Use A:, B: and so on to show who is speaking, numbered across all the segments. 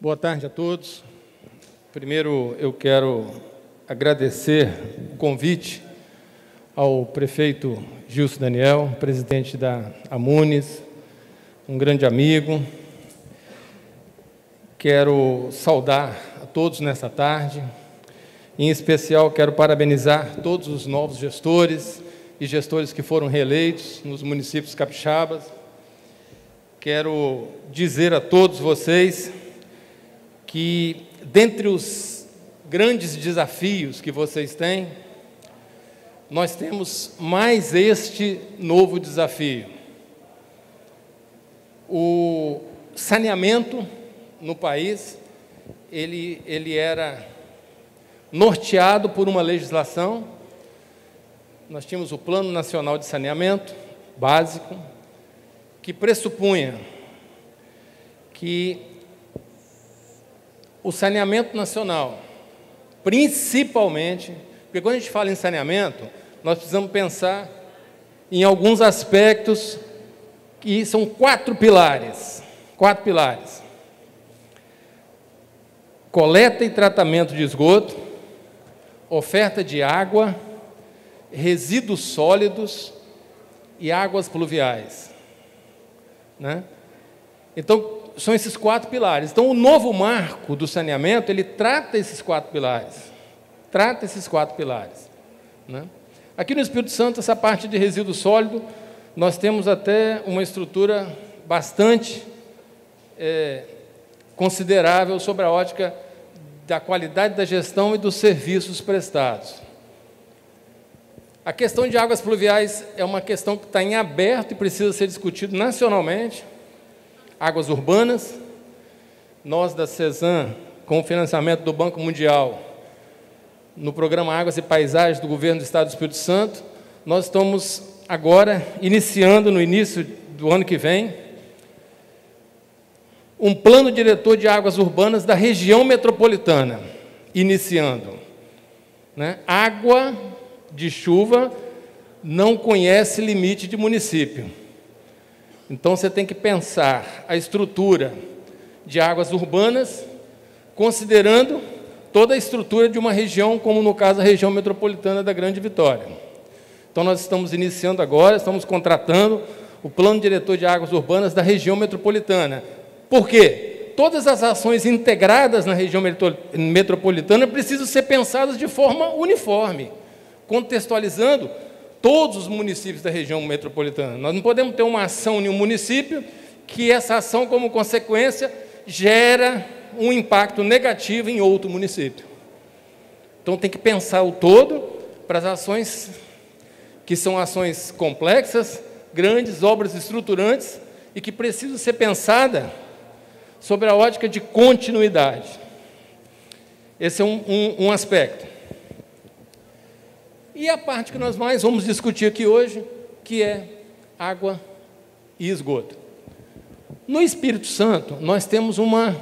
A: Boa tarde a todos. Primeiro, eu quero agradecer o convite ao prefeito Gilson Daniel, presidente da Amunis, um grande amigo. Quero saudar a todos nessa tarde. Em especial, quero parabenizar todos os novos gestores e gestores que foram reeleitos nos municípios capixabas. Quero dizer a todos vocês que, dentre os grandes desafios que vocês têm, nós temos mais este novo desafio. O saneamento no país, ele era norteado por uma legislação. Nós tínhamos o Plano Nacional de Saneamento Básico, que pressupunha que o saneamento nacional, principalmente, porque quando a gente fala em saneamento, nós precisamos pensar em alguns aspectos que são quatro pilares. Coleta e tratamento de esgoto, oferta de água, resíduos sólidos e águas pluviais, né? Então, são esses quatro pilares. Então, o novo marco do saneamento, ele trata esses quatro pilares. Né? Aqui no Espírito Santo, essa parte de resíduo sólido, nós temos até uma estrutura bastante considerável sobre a ótica da qualidade da gestão e dos serviços prestados. A questão de águas pluviais é uma questão que está em aberto e precisa ser discutida nacionalmente. Águas urbanas, nós da CESAM, com o financiamento do Banco Mundial, no programa Águas e Paisagens do Governo do Estado do Espírito Santo, nós estamos agora iniciando, no início do ano que vem, um plano diretor de águas urbanas da região metropolitana, iniciando, né? Água de chuva não conhece limite de município. Então, você tem que pensar a estrutura de águas urbanas, considerando toda a estrutura de uma região, como no caso a região metropolitana da Grande Vitória. Então, nós estamos iniciando agora, estamos contratando o Plano Diretor de Águas Urbanas da região metropolitana. Por quê? Todas as ações integradas na região metropolitana precisam ser pensadas de forma uniforme, contextualizando todos os municípios da região metropolitana. Nós não podemos ter uma ação em um município que essa ação, como consequência, gera um impacto negativo em outro município. Então, tem que pensar o todo para as ações que são ações complexas, grandes, obras estruturantes e que precisam ser pensadas sobre a ótica de continuidade. Esse é um aspecto. E a parte que nós mais vamos discutir aqui hoje, que é água e esgoto. No Espírito Santo, nós temos uma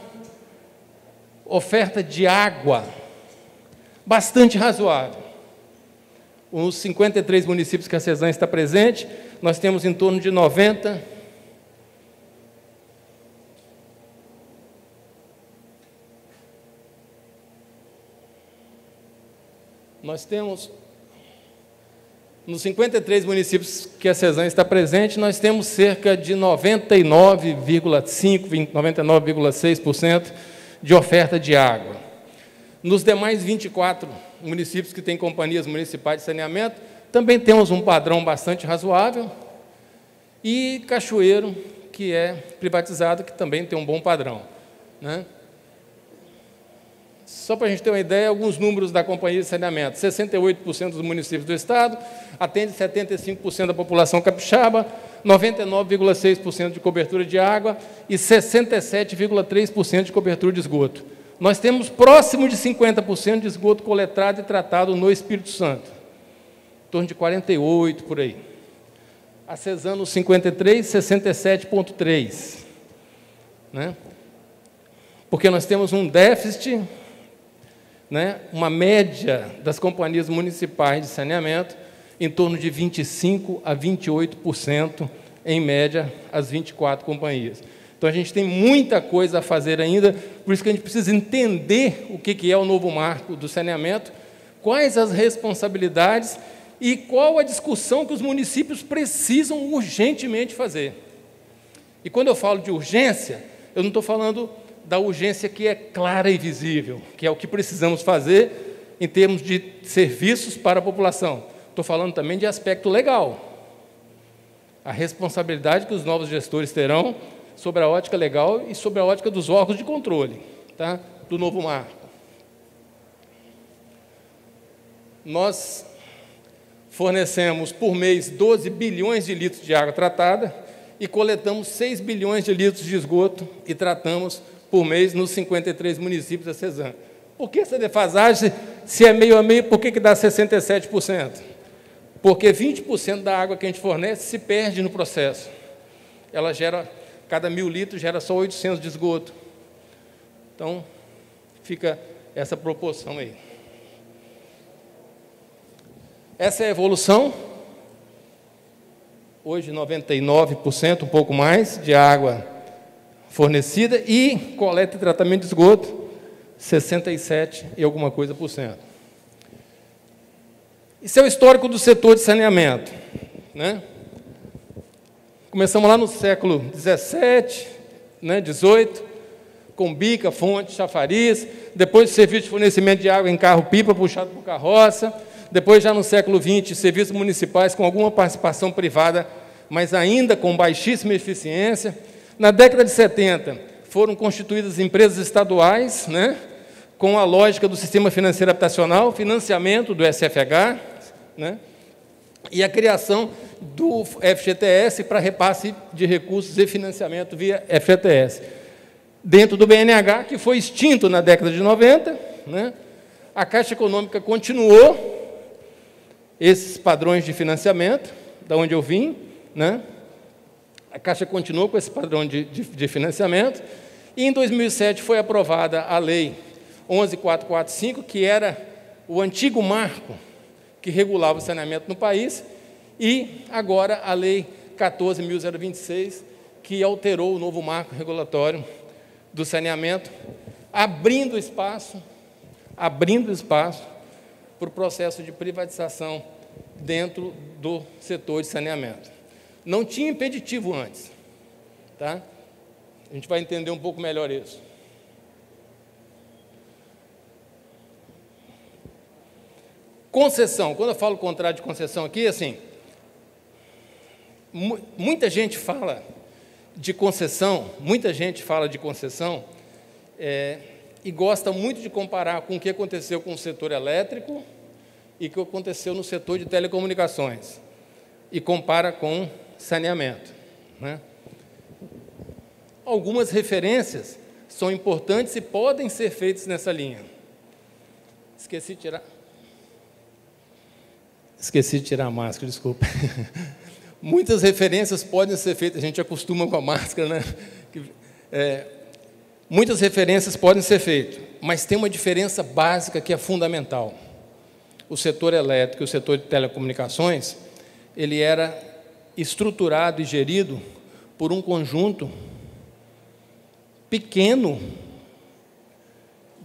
A: oferta de água bastante razoável. Os 53 municípios que a CESAM está presente, nós temos em torno de 90. Nós temos, nos 53 municípios que a CESAM está presente, nós temos cerca de 99,5%, 99,6% de oferta de água. Nos demais 24 municípios que têm companhias municipais de saneamento, também temos um padrão bastante razoável, e Cachoeiro, que é privatizado, que também tem um bom padrão, né? Só para a gente ter uma ideia, alguns números da companhia de saneamento: 68% dos municípios do Estado atende 75% da população capixaba, 99,6% de cobertura de água e 67,3% de cobertura de esgoto. Nós temos próximo de 50% de esgoto coletado e tratado no Espírito Santo, em torno de 48%, por aí. A CESAM, nos 53, 67,3%. Né? Porque nós temos um déficit, né, uma média das companhias municipais de saneamento em torno de 25% a 28%, em média, as 24 companhias. Então, a gente tem muita coisa a fazer ainda, por isso que a gente precisa entender o que é o novo marco do saneamento, quais as responsabilidades e qual a discussão que os municípios precisam urgentemente fazer. E quando eu falo de urgência, eu não estou falando da urgência que é clara e visível, que é o que precisamos fazer em termos de serviços para a população. Estou falando também de aspecto legal. A responsabilidade que os novos gestores terão sobre a ótica legal e sobre a ótica dos órgãos de controle, tá? Do novo marco. Nós fornecemos por mês 12 bilhões de litros de água tratada e coletamos 6 bilhões de litros de esgoto e tratamos por mês nos 53 municípios da CESAM. Por que essa defasagem? Se é meio a meio, por que dá 67%? Porque 20% da água que a gente fornece se perde no processo. Ela gera, cada 1.000 litros gera só 800 de esgoto. Então, fica essa proporção aí. Essa é a evolução. Hoje, 99%, um pouco mais, de água fornecida e coleta e tratamento de esgoto, 67 e alguma coisa por cento. Isso é o histórico do setor de saneamento, né? Começamos lá no século 17, né, 18, com bica, fonte, chafariz, depois serviço de fornecimento de água em carro-pipa puxado por carroça, depois já no século 20, serviços municipais com alguma participação privada, mas ainda com baixíssima eficiência. Na década de 70, foram constituídas empresas estaduais, né, com a lógica do sistema financeiro habitacional, financiamento do SFH, né, e a criação do FGTS para repasse de recursos e financiamento via FGTS. Dentro do BNH, que foi extinto na década de 90, né, a Caixa Econômica continuou esses padrões de financiamento, da onde eu vim, né, a Caixa continuou com esse padrão de financiamento, e em 2007 foi aprovada a Lei 11.445, que era o antigo marco que regulava o saneamento no país, e agora a Lei 14.026, que alterou o novo marco regulatório do saneamento, abrindo espaço para o processo de privatização dentro do setor de saneamento. Não tinha impeditivo antes, tá? A gente vai entender um pouco melhor isso. Concessão. Quando eu falo contrato de concessão aqui, assim, muita gente fala de concessão, e gosta muito de comparar com o que aconteceu com o setor elétrico e o que aconteceu no setor de telecomunicações, e compara com saneamento, né? Algumas referências são importantes e podem ser feitas nessa linha. Esqueci de tirar a máscara, desculpa. Muitas referências podem ser feitas, a gente acostuma com a máscara, né? Muitas referências podem ser feitas, mas tem uma diferença básica que é fundamental. O setor elétrico e o setor de telecomunicações, ele era estruturado e gerido por um conjunto pequeno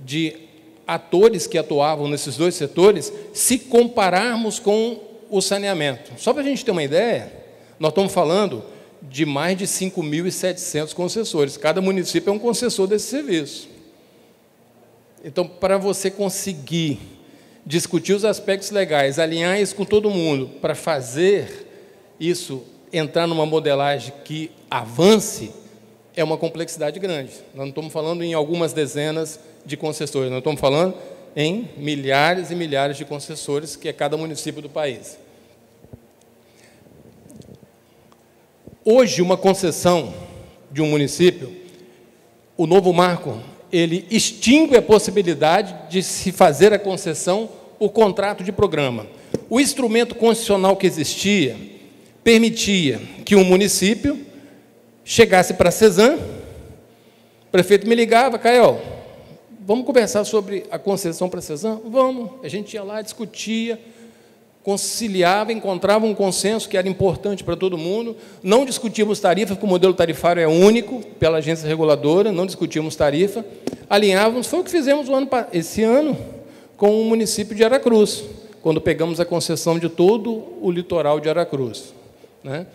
A: de atores que atuavam nesses dois setores, se compararmos com o saneamento. Só para a gente ter uma ideia, nós estamos falando de mais de 5.700 concessores. Cada município é um concessor desse serviço. Então, para você conseguir discutir os aspectos legais, alinhar isso com todo mundo, para fazer isso entrar numa modelagem que avance, é uma complexidade grande. Nós não estamos falando em algumas dezenas de concessores, nós estamos falando em milhares e milhares de concessores, que é cada município do país. Hoje, uma concessão de um município, o novo marco, ele extingue a possibilidade de se fazer a concessão por contrato de programa. O instrumento constitucional que existia permitia que um município chegasse para a CESAM, o prefeito me ligava, Caio, vamos conversar sobre a concessão para a CESAM? Vamos. A gente ia lá, discutia, conciliava, encontrava um consenso que era importante para todo mundo, não discutíamos tarifa, porque o modelo tarifário é único pela agência reguladora, não discutíamos tarifa, alinhávamos, foi o que fizemos esse ano com o município de Aracruz, quando pegamos a concessão de todo o litoral de Aracruz, né?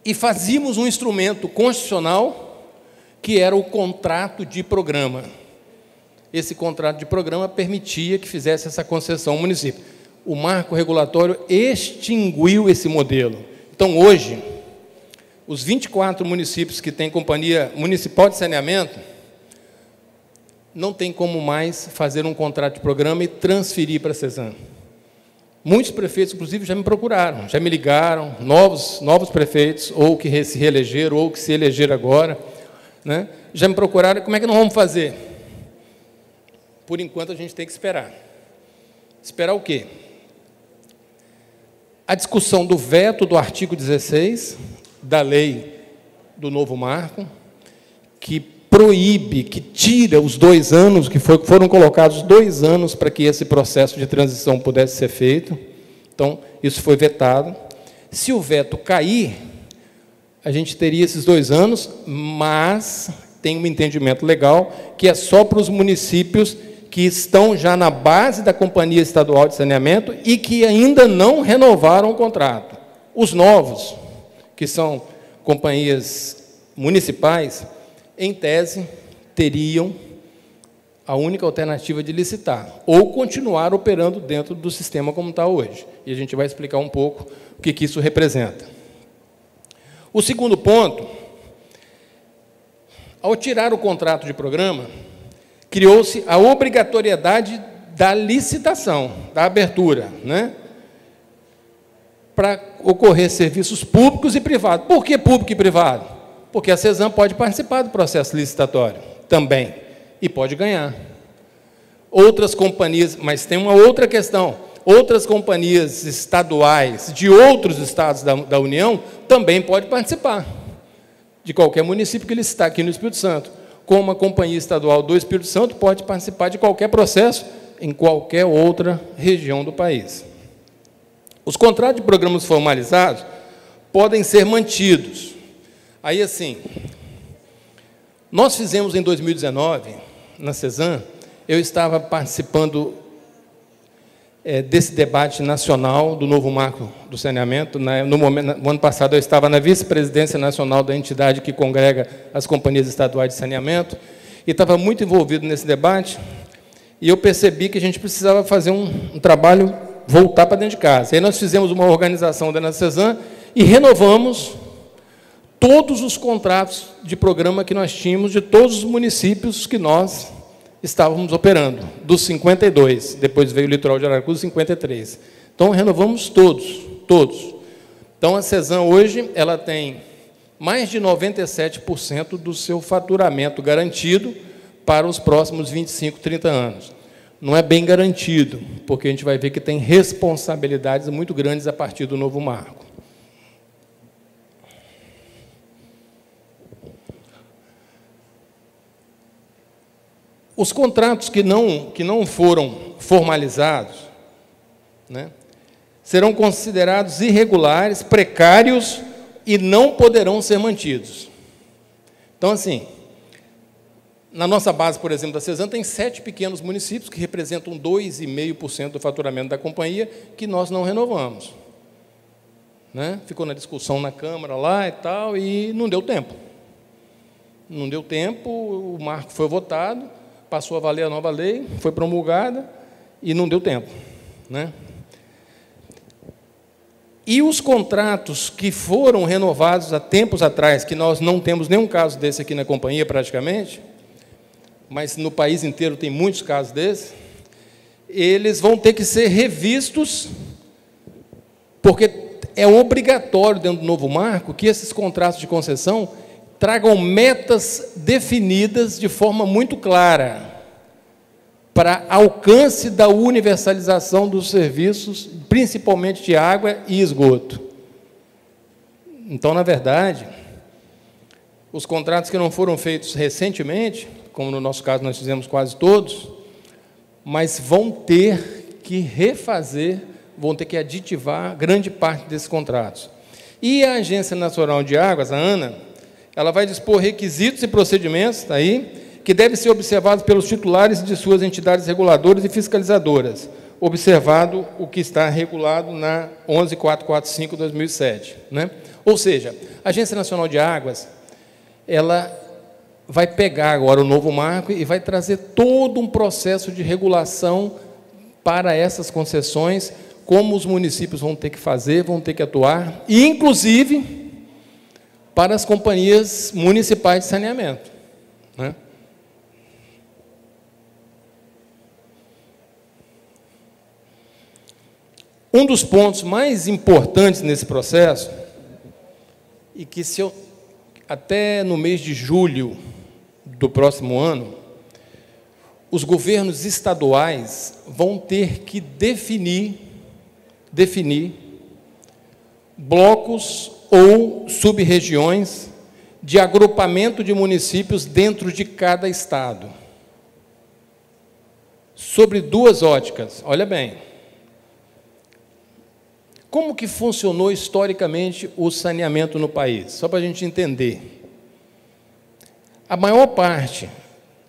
A: E fazíamos um instrumento constitucional que era o contrato de programa. Esse contrato de programa permitia que fizesse essa concessão ao município. O marco regulatório extinguiu esse modelo. Então, hoje, os 24 municípios que têm companhia municipal de saneamento não tem como mais fazer um contrato de programa e transferir para a CESAM. Muitos prefeitos, inclusive, já me procuraram, já me ligaram, novos prefeitos, ou que se reelegeram, ou que se elegeram agora, né? Já me procuraram, como é que nós vamos fazer? Por enquanto, a gente tem que esperar. Esperar o quê? A discussão do veto do artigo 16 da lei do novo marco, que proíbe, que tira os 2 anos, que foram colocados 2 anos para que esse processo de transição pudesse ser feito. Então, isso foi vetado. Se o veto cair, a gente teria esses 2 anos, mas tem um entendimento legal que é só para os municípios que estão já na base da Companhia Estadual de Saneamento e que ainda não renovaram o contrato. Os novos, que são companhias municipais, em tese, teriam a única alternativa de licitar, ou continuar operando dentro do sistema como está hoje. E a gente vai explicar um pouco o que isso representa. O segundo ponto, ao tirar o contrato de programa, criou-se a obrigatoriedade da licitação, da abertura, né? Para ocorrer serviços públicos e privados. Por que público e privado? Porque a CESAM pode participar do processo licitatório também, e pode ganhar. Outras companhias, mas tem uma outra questão, outras companhias estaduais de outros estados da União também podem participar, de qualquer município que licitar aqui no Espírito Santo. Como a Companhia Estadual do Espírito Santo pode participar de qualquer processo em qualquer outra região do país. Os contratos de programas formalizados podem ser mantidos. Aí, assim, nós fizemos em 2019, na CESAM, eu estava participando desse debate nacional do novo marco do saneamento. No ano passado, eu estava na vice-presidência nacional da entidade que congrega as companhias estaduais de saneamento, e estava muito envolvido nesse debate, e eu percebi que a gente precisava fazer um trabalho, voltar para dentro de casa. Aí nós fizemos uma organização dentro da CESAM e renovamos todos os contratos de programa que nós tínhamos de todos os municípios que nós estávamos operando, dos 52, depois veio o litoral de Aracruz, 53. Então, renovamos todos. Então, a CESAM hoje, ela tem mais de 97% do seu faturamento garantido para os próximos 25, 30 anos. Não é bem garantido, porque a gente vai ver que tem responsabilidades muito grandes a partir do novo marco. Os contratos que não foram formalizados, né, serão considerados irregulares, precários e não poderão ser mantidos. Então, assim, na nossa base, por exemplo, da CESAM, tem 7 pequenos municípios que representam 2,5% do faturamento da companhia, que nós não renovamos, né? Ficou na discussão na Câmara lá e tal, e não deu tempo. Não deu tempo, o marco foi votado, passou a valer a nova lei, foi promulgada e não deu tempo, né? E os contratos que foram renovados há tempos atrás, que nós não temos nenhum caso desse aqui na companhia praticamente, mas no país inteiro tem muitos casos desses, eles vão ter que ser revistos, porque é obrigatório dentro do novo marco que esses contratos de concessão tragam metas definidas de forma muito clara para alcance da universalização dos serviços, principalmente de água e esgoto. Então, na verdade, os contratos que não foram feitos recentemente, como no nosso caso nós fizemos quase todos, mas vão ter que refazer, vão ter que aditivar grande parte desses contratos. E a Agência Nacional de Águas, a ANA, ela vai dispor requisitos e procedimentos, está aí, que devem ser observados pelos titulares de suas entidades reguladoras e fiscalizadoras, observado o que está regulado na 11.445/2007, né? Ou seja, a Agência Nacional de Águas, ela vai pegar agora o novo marco e vai trazer todo um processo de regulação para essas concessões, como os municípios vão ter que fazer, vão ter que atuar, e, inclusive, para as companhias municipais de saneamento, né? Um dos pontos mais importantes nesse processo, e que até no mês de julho do próximo ano, os governos estaduais vão ter que definir blocos ou sub-regiões de agrupamento de municípios dentro de cada estado. Sobre duas óticas, olha bem. Como que funcionou historicamente o saneamento no país? Só para a gente entender. A maior parte,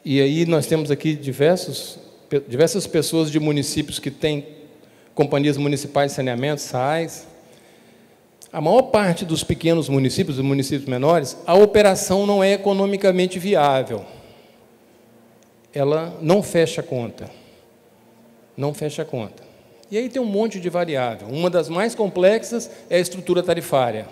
A: e aí nós temos aqui diversas pessoas de municípios que têm companhias municipais de saneamento, SAIs, a maior parte dos pequenos municípios, dos municípios menores, a operação não é economicamente viável. Ela não fecha a conta. Não fecha a conta. E aí tem um monte de variável. Uma das mais complexas é a estrutura tarifária,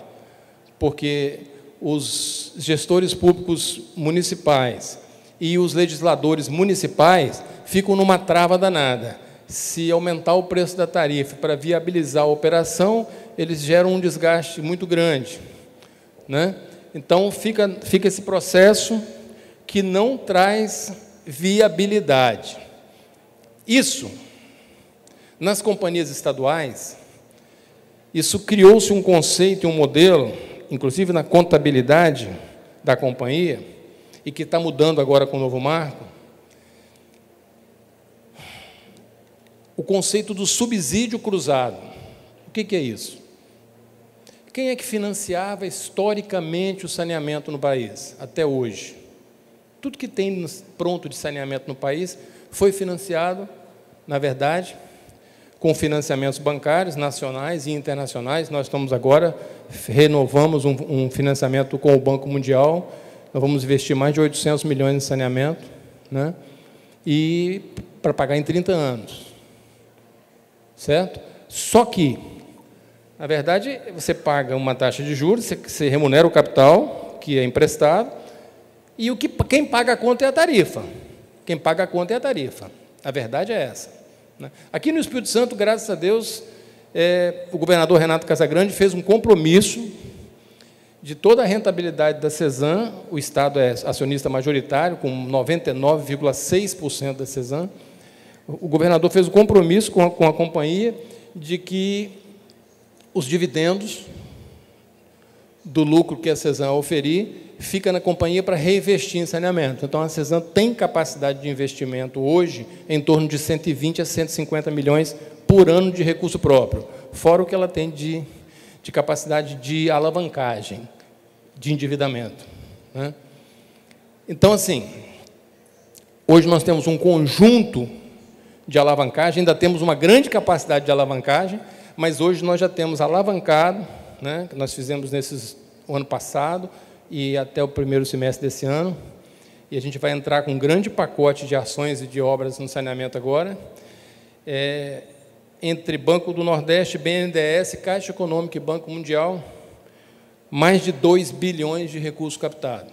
A: porque os gestores públicos municipais e os legisladores municipais ficam numa trava danada. Se aumentar o preço da tarifa para viabilizar a operação, eles geram um desgaste muito grande, né? Então, fica esse processo que não traz viabilidade. Isso, nas companhias estaduais, isso criou-se um conceito e um modelo, inclusive na contabilidade da companhia, e que está mudando agora com o novo marco, o conceito do subsídio cruzado. O que é isso? Quem é que financiava historicamente o saneamento no país, até hoje? Tudo que tem pronto de saneamento no país foi financiado, na verdade, com financiamentos bancários, nacionais e internacionais. Nós estamos agora, renovamos um financiamento com o Banco Mundial, nós vamos investir mais de 800 milhões em saneamento, né? E para pagar em 30 anos. Certo? Só que, na verdade, você paga uma taxa de juros, você remunera o capital que é emprestado, e quem paga a conta é a tarifa. Quem paga a conta é a tarifa. A verdade é essa, né? Aqui no Espírito Santo, graças a Deus, o governador Renato Casagrande fez um compromisso de toda a rentabilidade da CESAM. O Estado é acionista majoritário, com 99,6% da CESAM. O governador fez um compromisso com a companhia de que os dividendos do lucro que a CESAM oferir fica na companhia para reinvestir em saneamento. Então, a CESAM tem capacidade de investimento hoje em torno de 120 a 150 milhões por ano de recurso próprio, fora o que ela tem de capacidade de alavancagem, de endividamento, né? Então, assim, hoje nós temos um conjunto de alavancagem, ainda temos uma grande capacidade de alavancagem, mas hoje nós já temos alavancado, né, que nós fizemos o ano passado e até o primeiro semestre desse ano, e a gente vai entrar com um grande pacote de ações e de obras no saneamento agora, entre Banco do Nordeste, BNDES, Caixa Econômica e Banco Mundial, mais de 2 bilhões de recursos captados.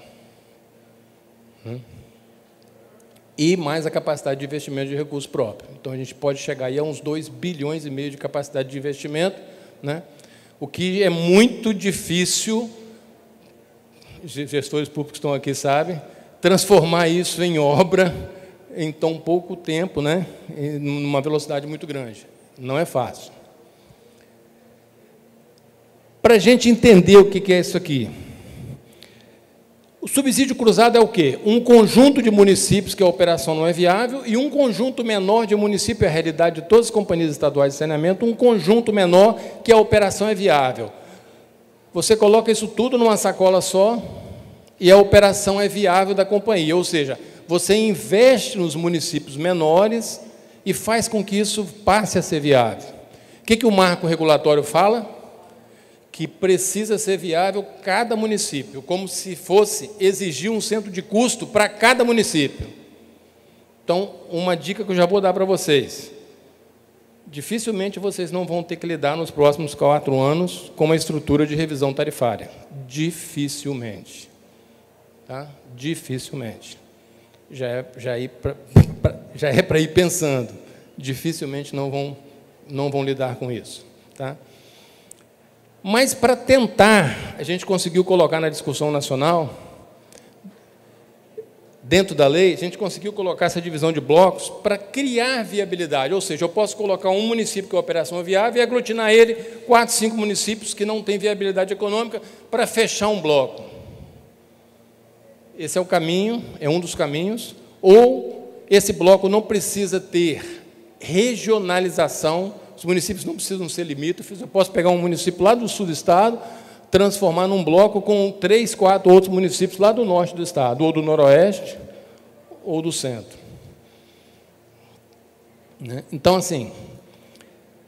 A: E mais a capacidade de investimento de recursos próprios. Então, a gente pode chegar aí a uns 2,5 bilhões de capacidade de investimento, né? O que é muito difícil, os gestores públicos que estão aqui sabem, transformar isso em obra em tão pouco tempo, né? Numa velocidade muito grande. Não é fácil. Para a gente entender o que é isso aqui, O subsídio cruzado é o quê? Um conjunto de municípios que a operação não é viável e um conjunto menor de municípios, é a realidade de todas as companhias estaduais de saneamento, um conjunto menor que a operação é viável. Você coloca isso tudo numa sacola só e a operação é viável da companhia, ou seja, você investe nos municípios menores e faz com que isso passe a ser viável. O que o marco regulatório fala? Que precisa ser viável cada município, como se fosse exigir um centro de custo para cada município. Então, uma dica que eu já vou dar para vocês. Dificilmente vocês não vão ter que lidar nos próximos 4 anos com uma estrutura de revisão tarifária. Dificilmente. Tá? Dificilmente. Já é para ir pensando. Dificilmente não vão lidar com isso. Tá? Mas, para tentar, a gente conseguiu colocar na discussão nacional, dentro da lei, a gente conseguiu colocar essa divisão de blocos para criar viabilidade, ou seja, eu posso colocar um município que a operação é viável e aglutinar ele 4, 5 municípios que não têm viabilidade econômica para fechar um bloco. Esse é o caminho, é um dos caminhos, ou esse bloco não precisa ter regionalização. Os municípios não precisam ser limítrofes. Eu posso pegar um município lá do sul do estado, transformar num bloco com 3, 4 outros municípios lá do norte do estado, ou do noroeste, ou do centro. Então, assim,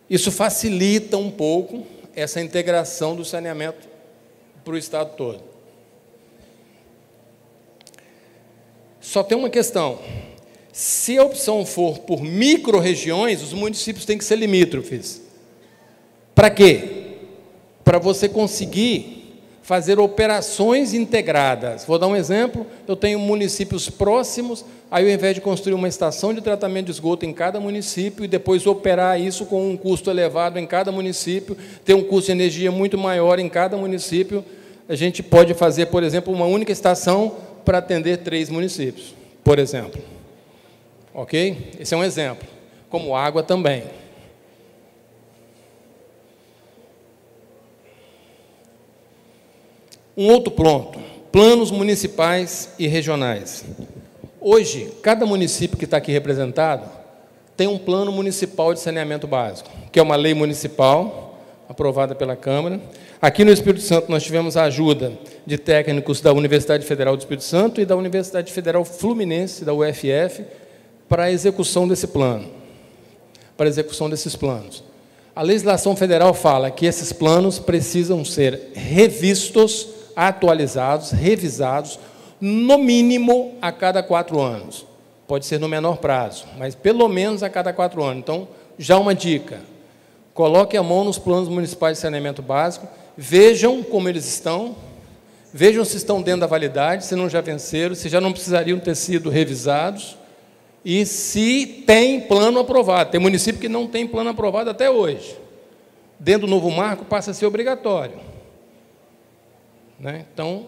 A: isso facilita um pouco essa integração do saneamento para o estado todo. Só tem uma questão. Se a opção for por micro-regiões, os municípios têm que ser limítrofes. Para quê? Para você conseguir fazer operações integradas. Vou dar um exemplo. Eu tenho municípios próximos, aí, ao invés de construir uma estação de tratamento de esgoto em cada município e depois operar isso com um custo elevado em cada município, ter um custo de energia muito maior em cada município, a gente pode fazer, por exemplo, uma única estação para atender 3 municípios, por exemplo. Ok? Esse é um exemplo. Como água também. Um outro ponto, planos municipais e regionais. Hoje, cada município que está aqui representado tem um plano municipal de saneamento básico, que é uma lei municipal aprovada pela Câmara. Aqui no Espírito Santo nós tivemos a ajuda de técnicos da Universidade Federal do Espírito Santo e da Universidade Federal Fluminense, da UFF, para a execução desse plano, para a execução desses planos. A legislação federal fala que esses planos precisam ser revistos, atualizados, revisados, no mínimo a cada 4 anos. Pode ser no menor prazo, mas pelo menos a cada 4 anos. Então, já uma dica, coloque a mão nos planos municipais de saneamento básico, vejam como eles estão, vejam se estão dentro da validade, se não já venceram, se já não precisariam ter sido revisados, e se tem plano aprovado. Tem município que não tem plano aprovado até hoje. Dentro do novo marco, passa a ser obrigatório. Então,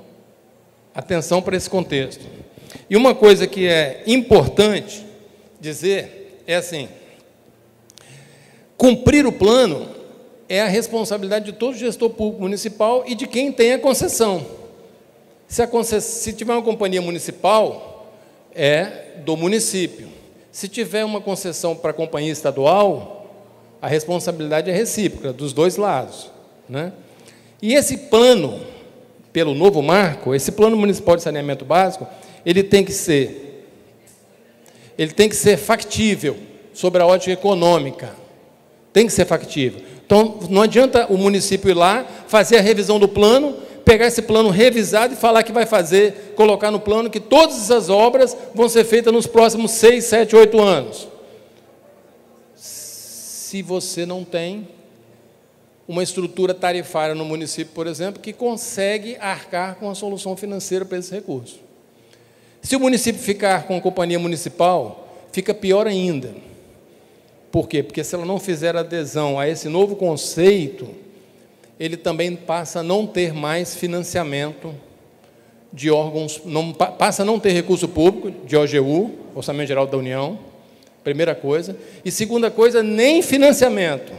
A: atenção para esse contexto. E uma coisa que é importante dizer é assim, cumprir o plano é a responsabilidade de todo gestor público municipal e de quem tem a concessão. Se tiver uma companhia municipal, é do município. Se tiver uma concessão para a companhia estadual, a responsabilidade é recíproca, dos 2 lados. E esse plano, pelo novo marco, esse plano municipal de saneamento básico, ele tem que ser factível, sobre a ótica econômica. Tem que ser factível. Então, não adianta o município ir lá, fazer a revisão do plano, pegar esse plano revisado e falar que vai fazer, colocar no plano que todas essas obras vão ser feitas nos próximos 6, 7, 8 anos. Se você não tem uma estrutura tarifária no município, por exemplo, que consegue arcar com a solução financeira para esse recurso. Se o município ficar com a companhia municipal, fica pior ainda. Por quê? Porque se ela não fizer adesão a esse novo conceito, ele também passa a não ter mais financiamento de órgãos, passa a não ter recurso público, de OGU, Orçamento Geral da União, primeira coisa. E segunda coisa, nem financiamento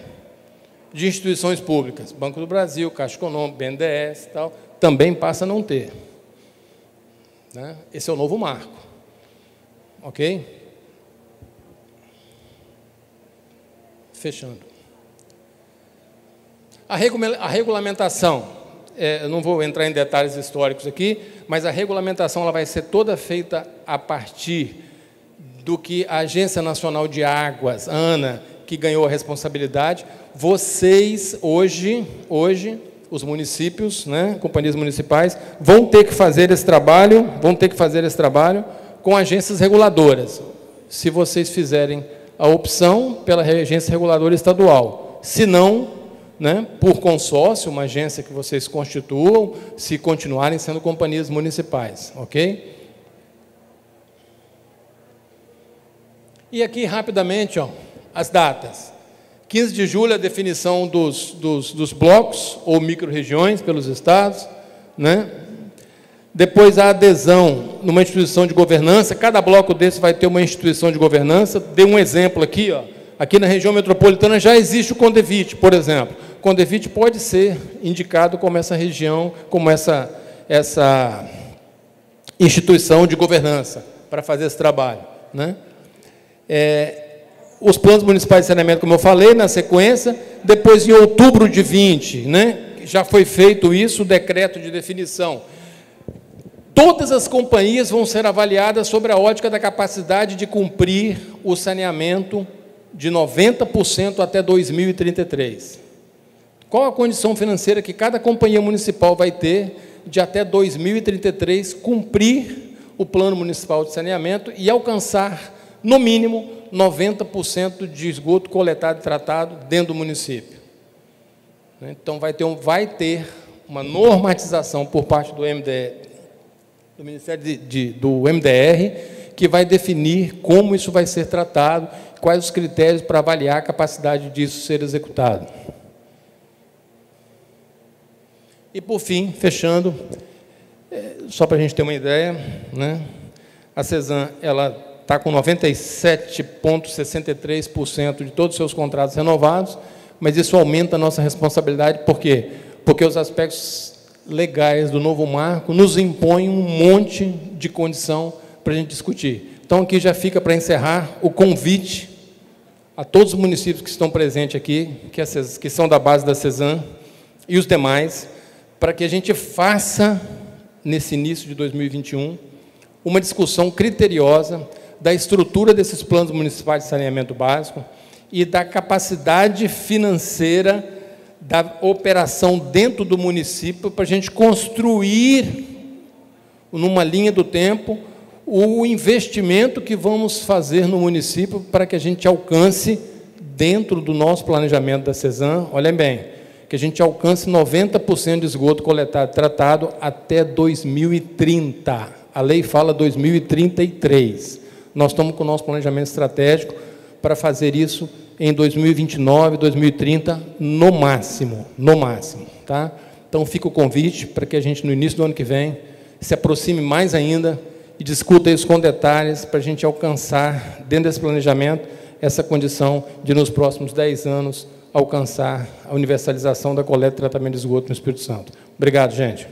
A: de instituições públicas, Banco do Brasil, Caixa Econômica, BNDES e tal, também passa a não ter. né? Esse é o novo marco. Ok? Fechando. A regulamentação, eu não vou entrar em detalhes históricos aqui, mas a regulamentação ela vai ser toda feita a partir do que a Agência Nacional de Águas, ANA, que ganhou a responsabilidade. Vocês, hoje os municípios, né, companhias municipais, vão ter que fazer esse trabalho, com agências reguladoras, se vocês fizerem a opção pela agência reguladora estadual. Se não, né, por consórcio, uma agência que vocês constituam, se continuarem sendo companhias municipais, ok? E aqui, rapidamente, ó, as datas. 15 de julho, a definição dos blocos ou micro-regiões pelos estados, né? Depois, a adesão numa instituição de governança. Cada bloco desse vai ter uma instituição de governança. Dei um exemplo aqui, ó. Aqui na região metropolitana já existe o CONDEVIT, por exemplo. O CONDEVIT pode ser indicado como essa região, como essa instituição de governança para fazer esse trabalho, né? Os planos municipais de saneamento, como eu falei, na sequência. Depois, em outubro de 20, né, já foi feito isso, o decreto de definição. Todas as companhias vão ser avaliadas sobre a ótica da capacidade de cumprir o saneamento de 90% até 2033. Qual a condição financeira que cada companhia municipal vai ter de até 2033 cumprir o plano municipal de saneamento e alcançar, no mínimo, 90% de esgoto coletado e tratado dentro do município? Então, vai ter uma normatização por parte do MDR, do Ministério do MDR, que vai definir como isso vai ser tratado, quais os critérios para avaliar a capacidade disso ser executado. E, por fim, fechando, só para a gente ter uma ideia, né, a CESAM está com 97,63% de todos os seus contratos renovados, mas isso aumenta a nossa responsabilidade. Por quê? Porque os aspectos legais do novo marco nos impõem um monte de condição para a gente discutir. Então, aqui já fica para encerrar o convite a todos os municípios que estão presentes aqui, que são da base da CESAM, e os demais, para que a gente faça, nesse início de 2021, uma discussão criteriosa da estrutura desses planos municipais de saneamento básico e da capacidade financeira da operação dentro do município, para a gente construir, numa linha do tempo, o investimento que vamos fazer no município para que a gente alcance, dentro do nosso planejamento da CESAM, olhem bem, que a gente alcance 90% de esgoto coletado e tratado até 2030. A lei fala 2033. Nós estamos com o nosso planejamento estratégico para fazer isso em 2029, 2030, no máximo, tá? Então, fica o convite para que a gente, no início do ano que vem, se aproxime mais ainda e discuta isso com detalhes, para a gente alcançar, dentro desse planejamento, essa condição de, nos próximos 10 anos, alcançar a universalização da coleta e tratamento de esgoto no Espírito Santo. Obrigado, gente.